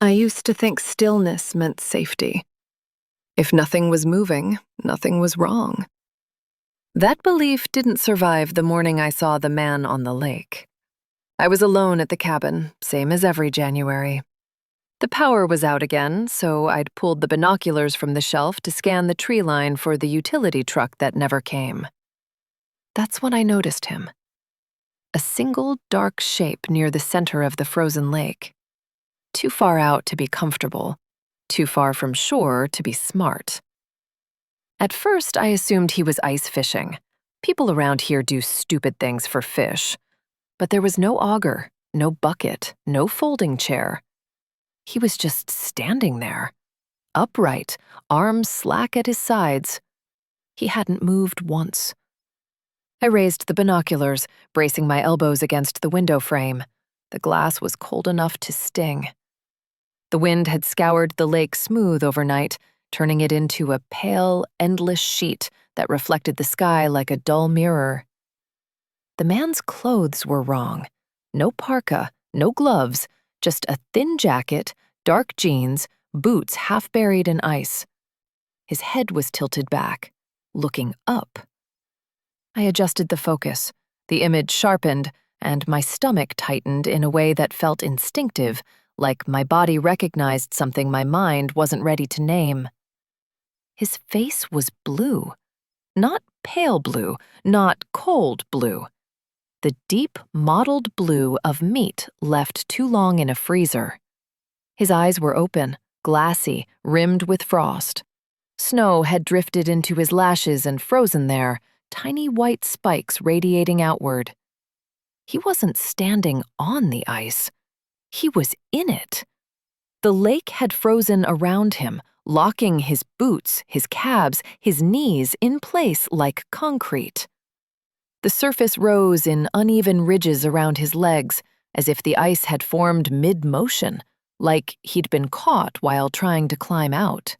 I used to think stillness meant safety. If nothing was moving, nothing was wrong. That belief didn't survive the morning I saw the man on the lake. I was alone at the cabin, same as every January. The power was out again, so I'd pulled the binoculars from the shelf to scan the tree line for the utility truck that never came. That's when I noticed him. A single dark shape near the center of the frozen lake. Too far out to be comfortable, too far from shore to be smart. At first, I assumed he was ice fishing. People around here do stupid things for fish. But there was no auger, no bucket, no folding chair. He was just standing there, upright, arms slack at his sides. He hadn't moved once. I raised the binoculars, bracing my elbows against the window frame. The glass was cold enough to sting. The wind had scoured the lake smooth overnight, turning it into a pale, endless sheet that reflected the sky like a dull mirror. The man's clothes were wrong. No parka, no gloves, just a thin jacket, dark jeans, boots half buried in ice. His head was tilted back, looking up. I adjusted the focus. The image sharpened, and my stomach tightened in a way that felt instinctive, like my body recognized something my mind wasn't ready to name. His face was blue. Not pale blue, not cold blue. The deep, mottled blue of meat left too long in a freezer. His eyes were open, glassy, rimmed with frost. Snow had drifted into his lashes and frozen there, tiny white spikes radiating outward. He wasn't standing on the ice. He was in it. The lake had frozen around him, locking his boots, his calves, his knees in place like concrete. The surface rose in uneven ridges around his legs, as if the ice had formed mid-motion, like he'd been caught while trying to climb out.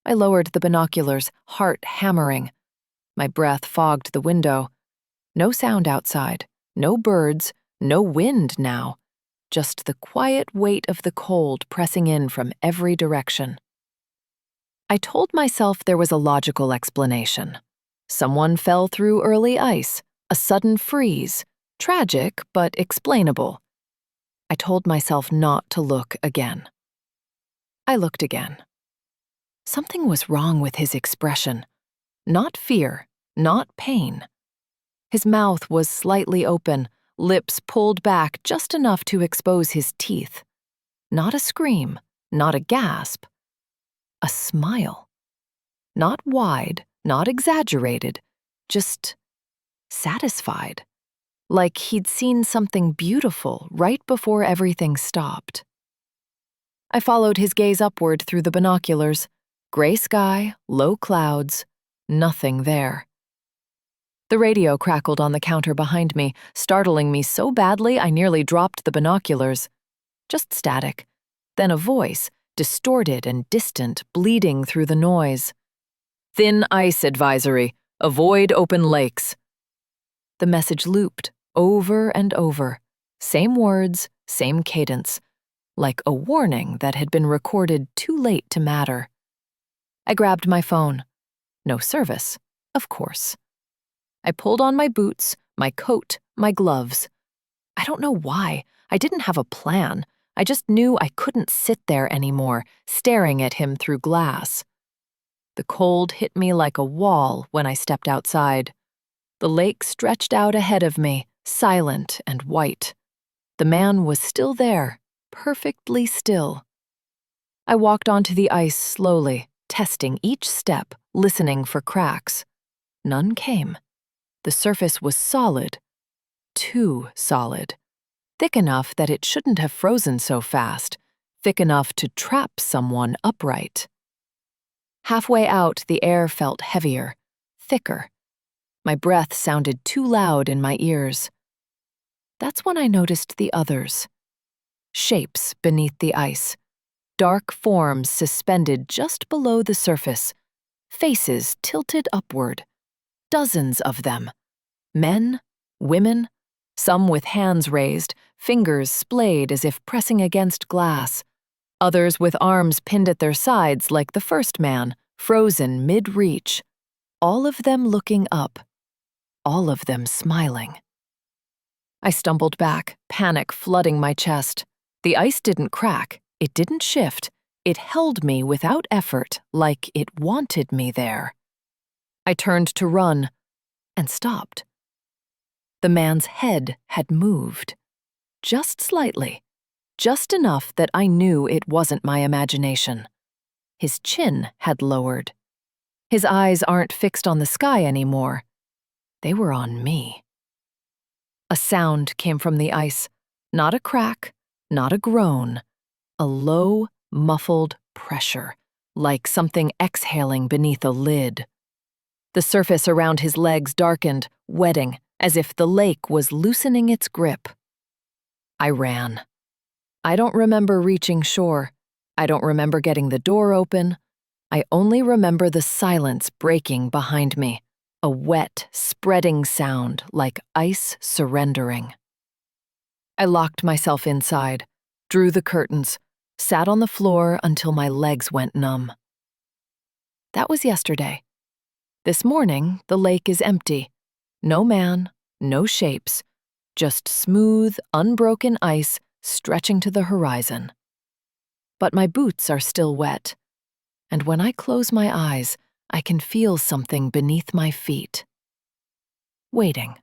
I lowered the binoculars, heart hammering. My breath fogged the window. No sound outside, no birds, no wind now, just the quiet weight of the cold pressing in from every direction. I told myself there was a logical explanation. Someone fell through early ice, a sudden freeze, tragic but explainable. I told myself not to look again. I looked again. Something was wrong with his expression. Not fear, not pain. His mouth was slightly open, lips pulled back just enough to expose his teeth. Not a scream, not a gasp. A smile. Not wide, not exaggerated, just satisfied. Like he'd seen something beautiful right before everything stopped. I followed his gaze upward through the binoculars. Gray sky, low clouds, nothing there. The radio crackled on the counter behind me, startling me so badly I nearly dropped the binoculars. Just static. Then a voice, distorted and distant, bleeding through the noise. Thin ice advisory. Avoid open lakes. The message looped, over and over. Same words, same cadence. Like a warning that had been recorded too late to matter. I grabbed my phone. No service, of course. I pulled on my boots, my coat, my gloves. I don't know why. I didn't have a plan. I just knew I couldn't sit there anymore, staring at him through glass. The cold hit me like a wall when I stepped outside. The lake stretched out ahead of me, silent and white. The man was still there, perfectly still. I walked onto the ice slowly, testing each step, listening for cracks. None came. The surface was solid. Too solid. Thick enough that it shouldn't have frozen so fast. Thick enough to trap someone upright. Halfway out, the air felt heavier, thicker. My breath sounded too loud in my ears. That's when I noticed the others. Shapes beneath the ice. Dark forms suspended just below the surface. Faces tilted upward. Dozens of them. Men, women, some with hands raised, fingers splayed as if pressing against glass, Others with arms pinned at their sides like the first man, frozen mid-reach. All of them looking up, all of them smiling. I stumbled back, panic flooding my chest. The ice didn't crack, it didn't shift. It held me without effort, like it wanted me there. I turned to run, and stopped. The man's head had moved. Just slightly. Just enough that I knew it wasn't my imagination. His chin had lowered. His eyes aren't fixed on the sky anymore. They were on me. A sound came from the ice. Not a crack, not a groan. A low, muffled pressure, like something exhaling beneath a lid. The surface around his legs darkened, wetting, as if the lake was loosening its grip. I ran. I don't remember reaching shore. I don't remember getting the door open. I only remember the silence breaking behind me, a wet, spreading sound like ice surrendering. I locked myself inside, drew the curtains, sat on the floor until my legs went numb. That was yesterday. This morning, the lake is empty. No man, no shapes, just smooth, unbroken ice stretching to the horizon. But my boots are still wet, and when I close my eyes, I can feel something beneath my feet. Waiting.